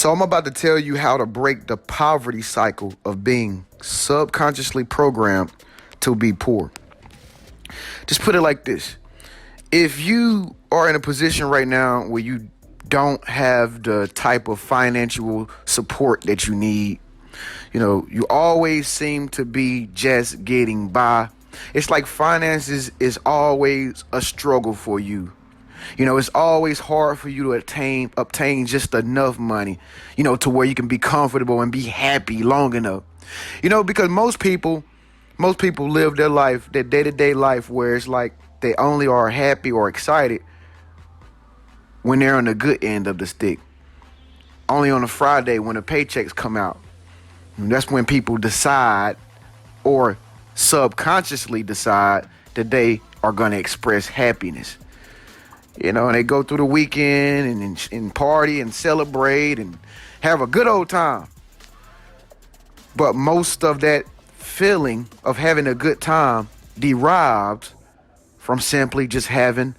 So I'm about to tell you how to break the poverty cycle of being subconsciously programmed to be poor. Just put it like this. If you are in a position right now where you don't have the type of financial support that you need, you always seem to be just getting by. It's like finances is always a struggle for you. It's always hard for you to obtain just enough money, to where you can be comfortable and be happy long enough. Because most people live their life, their day-to-day life, where it's like they only are happy or excited when they're on the good end of the stick. Only on a Friday when the paychecks come out. And that's when people decide or subconsciously decide that they are going to express happiness. And they go through the weekend and party and celebrate and have a good old time. But most of that feeling of having a good time derived from simply just having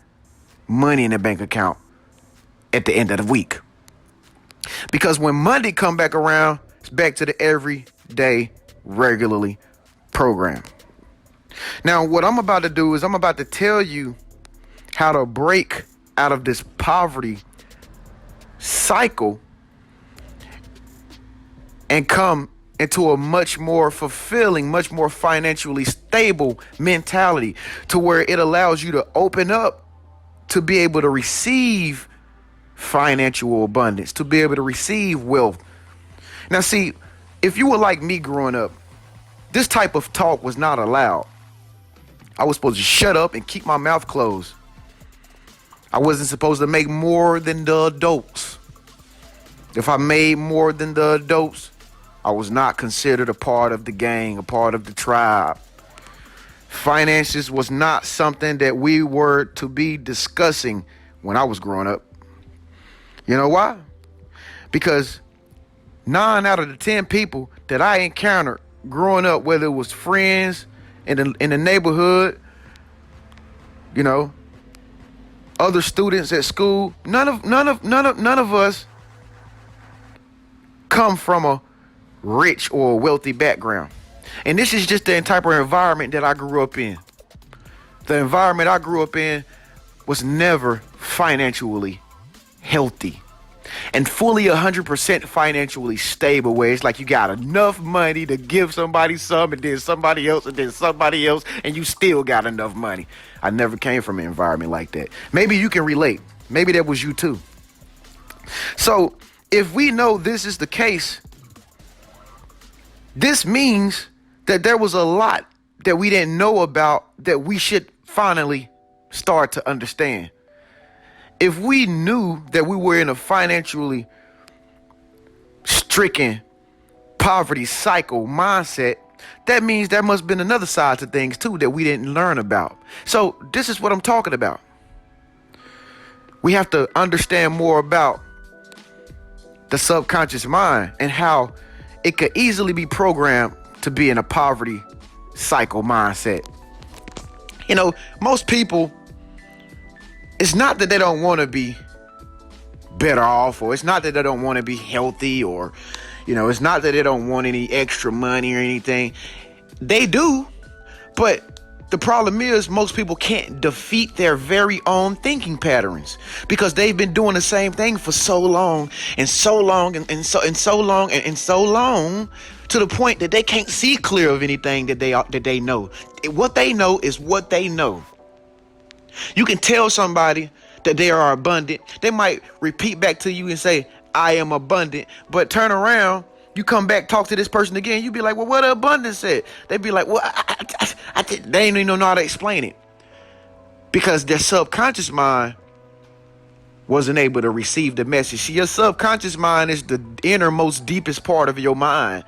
money in the bank account at the end of the week. Because when Monday come back around, it's back to the everyday, regularly program. Now, what I'm about to do is I'm about to tell you how to break out of this poverty cycle and come into a much more fulfilling, much more financially stable mentality, to where it allows you to open up to be able to receive financial abundance, to be able to receive wealth. Now, see, if you were like me growing up, this type of talk was not allowed. I was supposed to shut up and keep my mouth closed. I wasn't supposed to make more than the adults. If I made more than the adults, I was not considered a part of the gang, a part of the tribe. Finances was not something that we were to be discussing when I was growing up. You know why? Because 9 out of the 10 people that I encountered growing up, whether it was friends in the neighborhood, other students at school, none of us come from a rich or wealthy background. And this is just the type of environment that I grew up in. The environment I grew up in was never financially healthy and fully 100% financially stable, where it's like you got enough money to give somebody some, and then somebody else, and then somebody else, and you still got enough money. I never came from an environment like that. Maybe you can relate. Maybe that was you too. So if we know this is the case, this means that there was a lot that we didn't know about that we should finally start to understand. If we knew that we were in a financially stricken poverty cycle mindset, that means there must have been another side to things too that we didn't learn about. So this is what I'm talking about. We have to understand more about the subconscious mind and how it could easily be programmed to be in a poverty cycle mindset. Most people, it's not that they don't want to be better off, or it's not that they don't want to be healthy, or, it's not that they don't want any extra money or anything. They do, but the problem is most people can't defeat their very own thinking patterns because they've been doing the same thing for so long and so long and so long to the point that they can't see clear of anything that they know. What they know is what they know. You can tell somebody that they are abundant. They might repeat back to you and say, I am abundant, but turn around, you come back, talk to this person again. You be like, well, what abundance said? They be like, well, they ain't even know how to explain it because their subconscious mind wasn't able to receive the message. See, your subconscious mind is the innermost, deepest part of your mind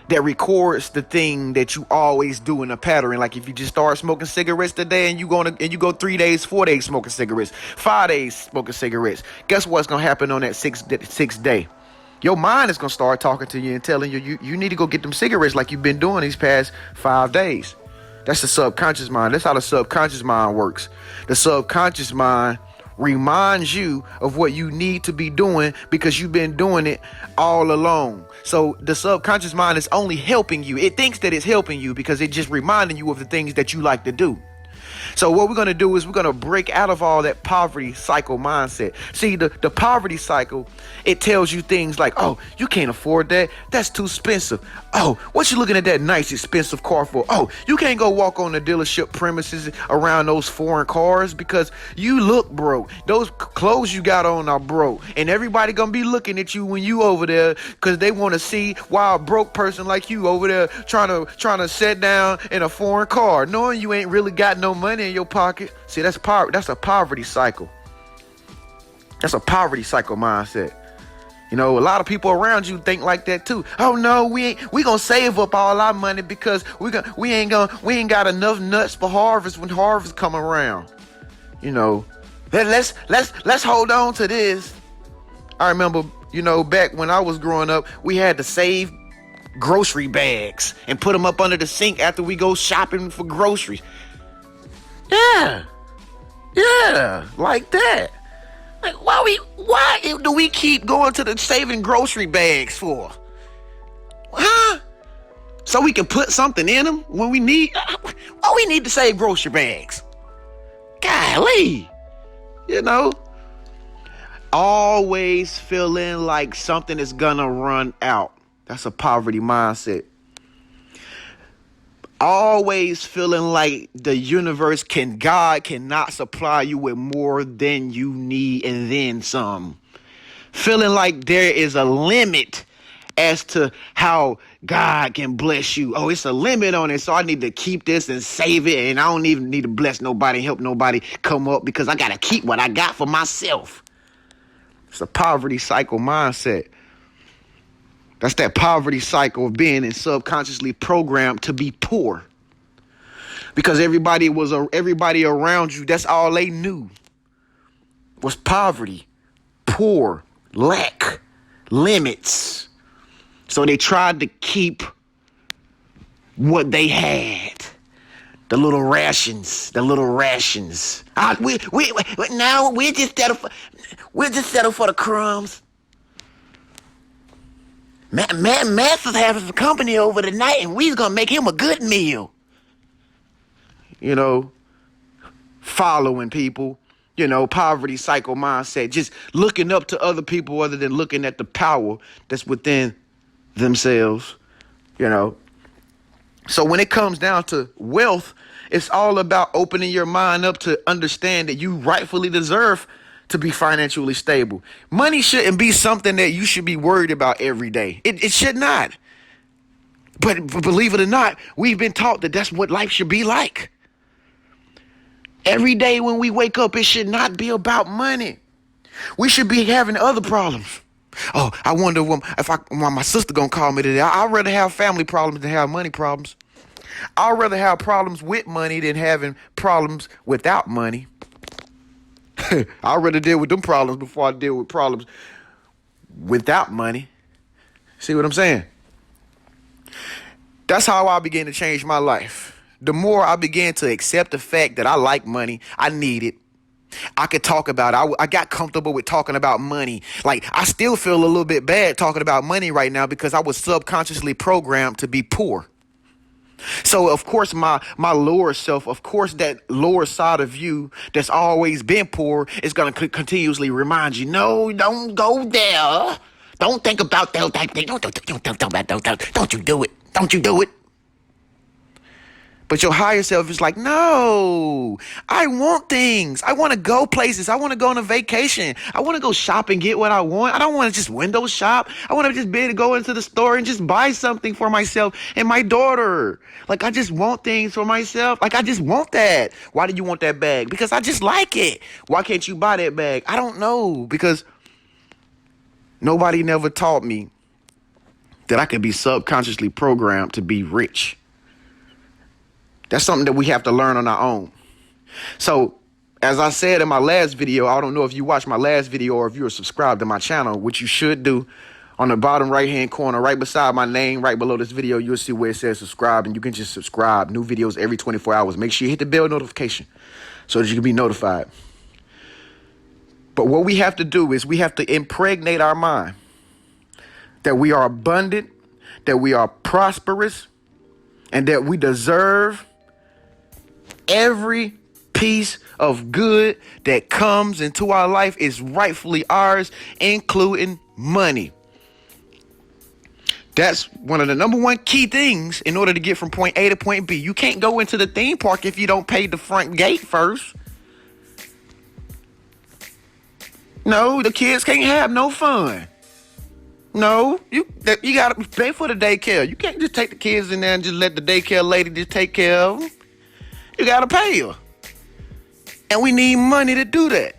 that records the thing that you always do in a pattern. Like if you just start smoking cigarettes today and you go 3 days, 4 days smoking cigarettes, 5 days smoking cigarettes, guess what's gonna happen on that sixth day? Your mind is gonna start talking to you and telling you need to go get them cigarettes like you've been doing these past 5 days. That's the subconscious mind. That's how the subconscious mind works. The subconscious mind reminds you of what you need to be doing because you've been doing it all along. So the subconscious mind is only helping you. It thinks that it's helping you because it's just reminding you of the things that you like to do. So what we're going to do is we're going to break out of all that poverty cycle mindset. See, the poverty cycle, it tells you things like, oh, you can't afford that. That's too expensive. Oh, what you looking at that nice expensive car for? Oh, you can't go walk on the dealership premises around those foreign cars because you look broke. Those clothes you got on are broke. And everybody going to be looking at you when you over there because they want to see why a broke person like you over there trying to sit down in a foreign car, knowing you ain't really got no money in your pocket. See, that's a poverty cycle. That's a poverty cycle mindset. You know, a lot of people around you think like that too. Oh no, we gonna save up all our money because we ain't got enough nuts for harvest when harvest come around. You know, let's hold on to this. I remember, you know, back when I was growing up, we had to save grocery bags and put them up under the sink after we go shopping for groceries. Yeah, like that. Like, why do we keep going to the saving grocery bags for? Huh? So we can put something in them when we need. Why we need to save grocery bags? Golly, you know. Always feeling like something is gonna run out. That's a poverty mindset. Always feeling like the universe God cannot supply you with more than you need and then some. Feeling like there is a limit as to how God can bless you. Oh, it's a limit on it, so I need to keep this and save it, and I don't even need to bless nobody, help nobody come up because I got to keep what I got for myself. It's a poverty cycle mindset. That's that poverty cycle of being subconsciously programmed to be poor. Because everybody around you, that's all they knew was poverty, poor, lack, limits. So they tried to keep what they had. The little rations. Now we're just settle for the crumbs. Master's having some company over tonight, and we's gonna make him a good meal. You know, following people, you know, poverty cycle mindset, just looking up to other people other than looking at the power that's within themselves, you know. So when it comes down to wealth, it's all about opening your mind up to understand that you rightfully deserve to be financially stable. Money shouldn't be something that you should be worried about every day. It should not. But believe it or not, we've been taught that that's what life should be like. Every day when we wake up, it should not be about money. We should be having other problems. Oh, I wonder when my sister gonna call me today. I'd rather have family problems than have money problems. I'd rather have problems with money than having problems without money. I'd rather deal with them problems before I deal with problems without money. See what I'm saying? That's how I began to change my life. The more I began to accept the fact that I like money, I need it. I could talk about it. I got comfortable with talking about money. Like, I still feel a little bit bad talking about money right now because I was subconsciously programmed to be poor. So, of course, my lower self, of course, that lower side of you that's always been poor is going to continuously remind you, no, don't go there. Don't think about that. Don't you do it. Don't you do it. But your higher self is like, no, I want things. I want to go places. I want to go on a vacation. I want to go shop and get what I want. I don't want to just window shop. I want to just be able to go into the store and just buy something for myself and my daughter. Like, I just want things for myself. Like, I just want that. Why do you want that bag? Because I just like it. Why can't you buy that bag? I don't know. Because nobody never taught me that I could be subconsciously programmed to be rich. That's something that we have to learn on our own. So, as I said in my last video, I don't know if you watched my last video or if you are subscribed to my channel, which you should do. On the bottom right-hand corner, right beside my name, right below this video, you'll see where it says subscribe, and you can just subscribe. New videos every 24 hours. Make sure you hit the bell notification so that you can be notified. But what we have to do is we have to impregnate our mind that we are abundant, that we are prosperous, and that we deserve every piece of good that comes into our life is rightfully ours, including money. That's one of the number one key things in order to get from point A to point B. You can't go into the theme park if you don't pay the front gate first. No, the kids can't have no fun. No, you gotta pay for the daycare. You can't just take the kids in there and just let the daycare lady just take care of them. You gotta pay her. And we need money to do that.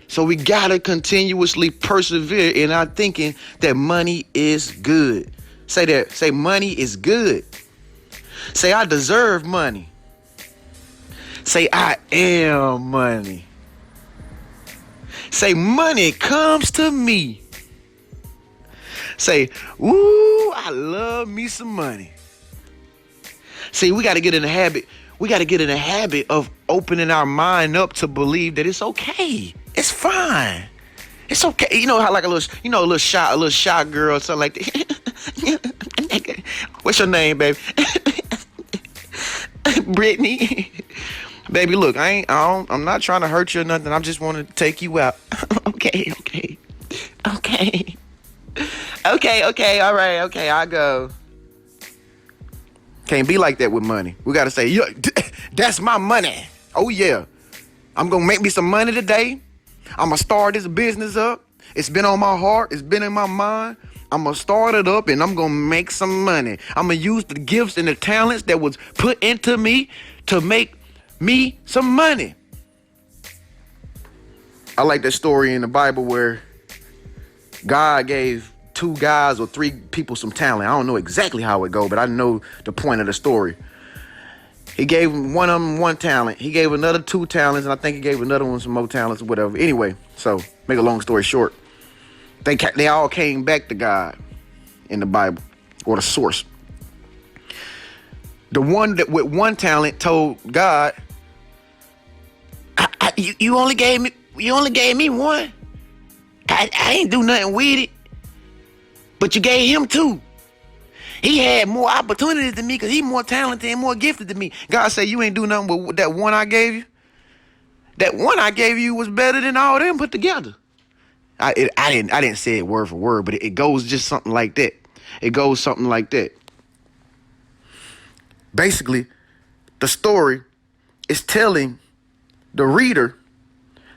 So we gotta continuously persevere in our thinking that money is good. Say that. Say money is good. Say I deserve money. Say I am money. Say money comes to me. Say, ooh, I love me some money. See, we got to get in the habit. We got to get in the habit of opening our mind up to believe that it's okay. It's fine. It's okay. You know how like a little shy girl or something like that. What's your name, baby? Brittany. Baby, look, I'm not trying to hurt you or nothing. I just want to take you out. Okay. Okay, all right, okay, I go. Can't be like that with money. We gotta say, that's my money. Oh yeah. I'm gonna make me some money today. I'm gonna start this business up. It's been on my heart. It's been in my mind. I'm gonna start it up and I'm gonna make some money. I'm gonna use the gifts and the talents that was put into me to make me some money. I like that story in the Bible where God gave 2 guys or 3 people some talent. I don't know exactly how it go, but I know the point of the story. He gave one of them 1 talent. He gave another 2 talents, and I think he gave another one some more talents or whatever. Anyway, so make a long story short, they all came back to God in the Bible or the source. The one that with 1 talent told God, "You only gave me 1. I ain't do nothing with it. But you gave him 2. He had more opportunities than me because he's more talented and more gifted than me." God said, "You ain't do nothing with that 1 I gave you. That 1 I gave you was better than all them put together." I didn't say it word for word, but it goes just something like that. It goes something like that. Basically, the story is telling the reader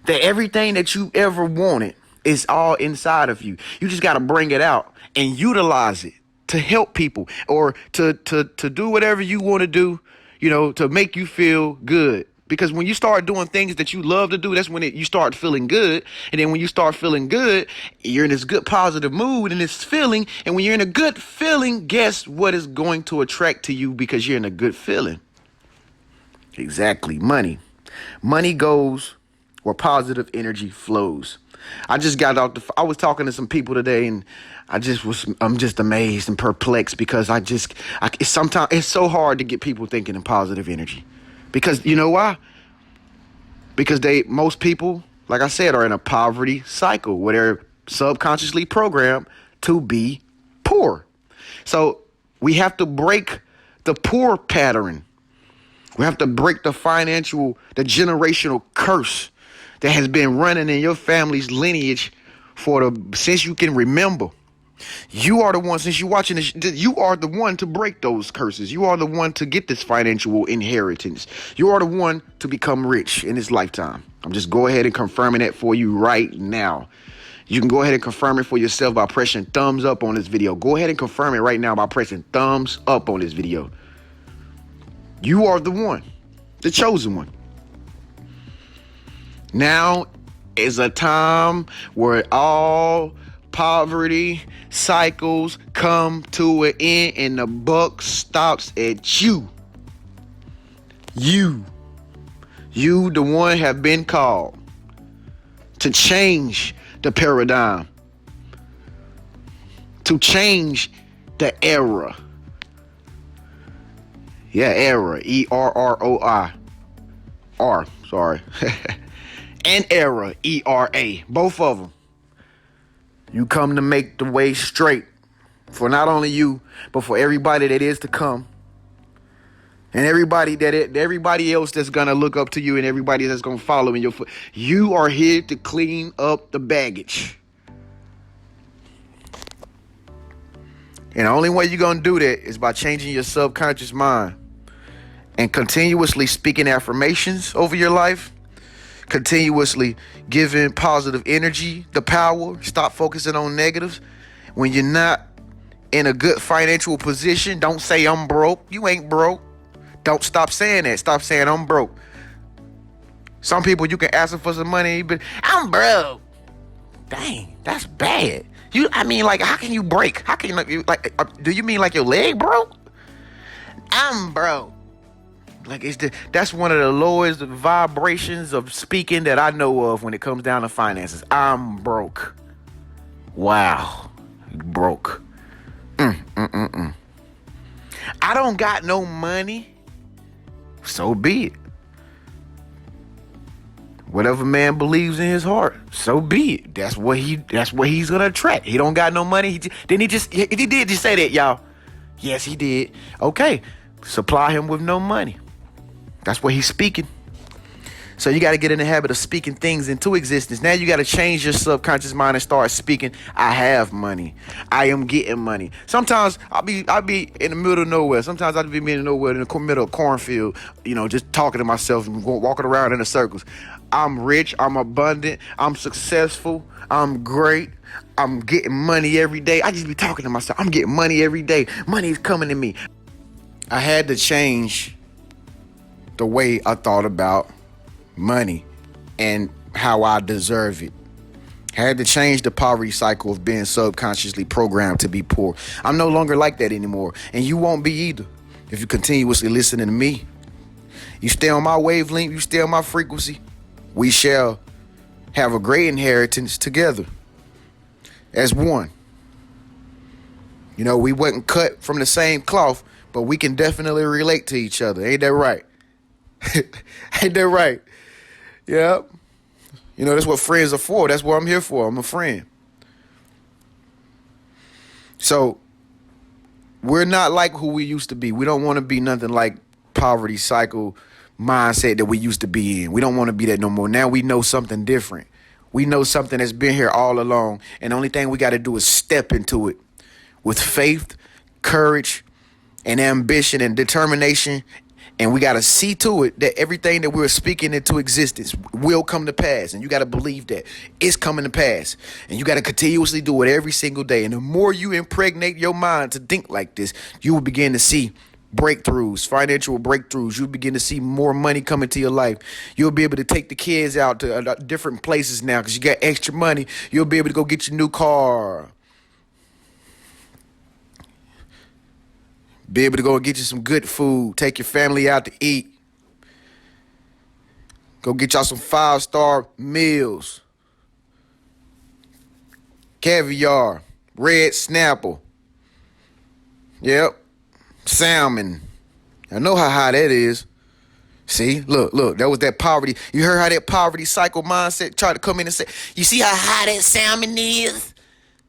that everything that you ever wanted is all inside of you. You just got to bring it out and utilize it to help people or to do whatever you want to do, to make you feel good. Because when you start doing things that you love to do, that's when you start feeling good. And then when you start feeling good, you're in this good positive mood and this feeling. And when you're in a good feeling, guess what is going to attract to you because you're in a good feeling? Exactly. Money. Money goes where positive energy flows. I just got out. I was talking to some people today, and I'm just amazed and perplexed because sometimes it's so hard to get people thinking in positive energy, because you know why? Because most people, like I said, are in a poverty cycle where they're subconsciously programmed to be poor. So we have to break the poor pattern. We have to break the generational curse that has been running in your family's lineage since you can remember. You are the one, since you're watching this, you are the one to break those curses. You are the one to get this financial inheritance. You are the one to become rich in this lifetime. I'm just go ahead and confirming that for you right now. You can go ahead and confirm it for yourself by pressing thumbs up on this video. Go ahead and confirm it right now by pressing thumbs up on this video. You are the one, the chosen one. Now is a time where all poverty cycles come to an end and the buck stops at you. You, the one, have been called to change the paradigm, to change the era. Yeah, era. ERROI. Sorry. and error, ERA, both of them. You come to make the way straight for not only you, but for everybody that is to come. And everybody else that's gonna look up to you and everybody that's gonna follow in your foot. You are here to clean up the baggage. And the only way you're gonna do that is by changing your subconscious mind and continuously speaking affirmations over your life, continuously giving positive energy the power. Stop focusing on negatives. When you're not in a good financial position, don't say I'm broke. You ain't broke. Don't stop saying that. Stop saying I'm broke. Some people, you can ask them for some money, but I'm broke. Dang, that's bad. Like, how can you break? How can you, do you mean like your leg broke? I'm broke. Like, that's one of the lowest vibrations of speaking that I know of when it comes down to finances. I'm broke. Wow. Broke. I don't got no money. So be it. Whatever man believes in his heart, so be it. That's what he's gonna attract. He don't got no money. He did just say that, y'all. Yes, he did. Okay. Supply him with no money. That's what he's speaking. So you got to get in the habit of speaking things into existence. Now you got to change your subconscious mind and start speaking, I have money. I am getting money. Sometimes I'll be in the middle of nowhere. Sometimes I'll be in the middle of nowhere, in the middle of a cornfield, just talking to myself and walking around in the circles. I'm rich. I'm abundant. I'm successful. I'm great. I'm getting money every day. I just be talking to myself. I'm getting money every day. Money is coming to me. I had to change the way I thought about money and how I deserve it. Had to change the poverty cycle of being subconsciously programmed to be poor. I'm no longer like that anymore, and you won't be either if you continuously listening to me. You stay on my wavelength, you stay on my frequency, we shall have a great inheritance together as one. We wasn't cut from the same cloth, but we can definitely relate to each other. Ain't that right? Ain't that right? Yep. That's what friends are for. That's what I'm here for. I'm a friend. So we're not like who we used to be. We don't want to be nothing like poverty cycle mindset that we used to be in. We don't want to be that no more. Now we know something different. We know something that's been here all along. And the only thing we got to do is step into it with faith, courage, and ambition and determination. And we got to see to it that everything that we're speaking into existence will come to pass. And you got to believe that it's coming to pass. And you got to continuously do it every single day. And the more you impregnate your mind to think like this, you will begin to see breakthroughs, financial breakthroughs. You'll begin to see more money come into your life. You'll be able to take the kids out to different places now because you got extra money. You'll be able to go get your new car. Be able to go get you some good food. Take your family out to eat. Go get y'all some 5-star meals. Caviar. Red snapper. Yep. Salmon. I know how high that is. See? Look. That was that poverty. You heard how that poverty cycle mindset tried to come in and say, you see how high that salmon is?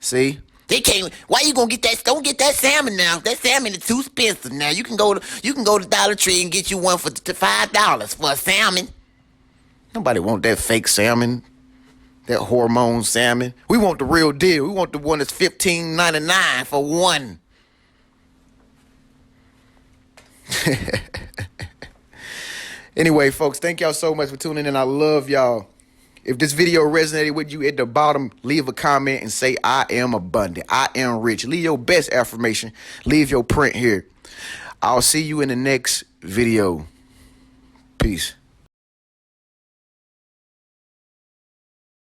See? They can't. Why you gonna get that? Don't get that salmon now. That salmon is too expensive now. You can go to Dollar Tree and get you one for $5 for a salmon. Nobody want that fake salmon, that hormone salmon. We want the real deal. We want the one that's $15.99 for one. Anyway, folks, thank y'all so much for tuning in. I love y'all. If this video resonated with you, at the bottom, leave a comment and say, I am abundant. I am rich. Leave your best affirmation. Leave your print here. I'll see you in the next video. Peace.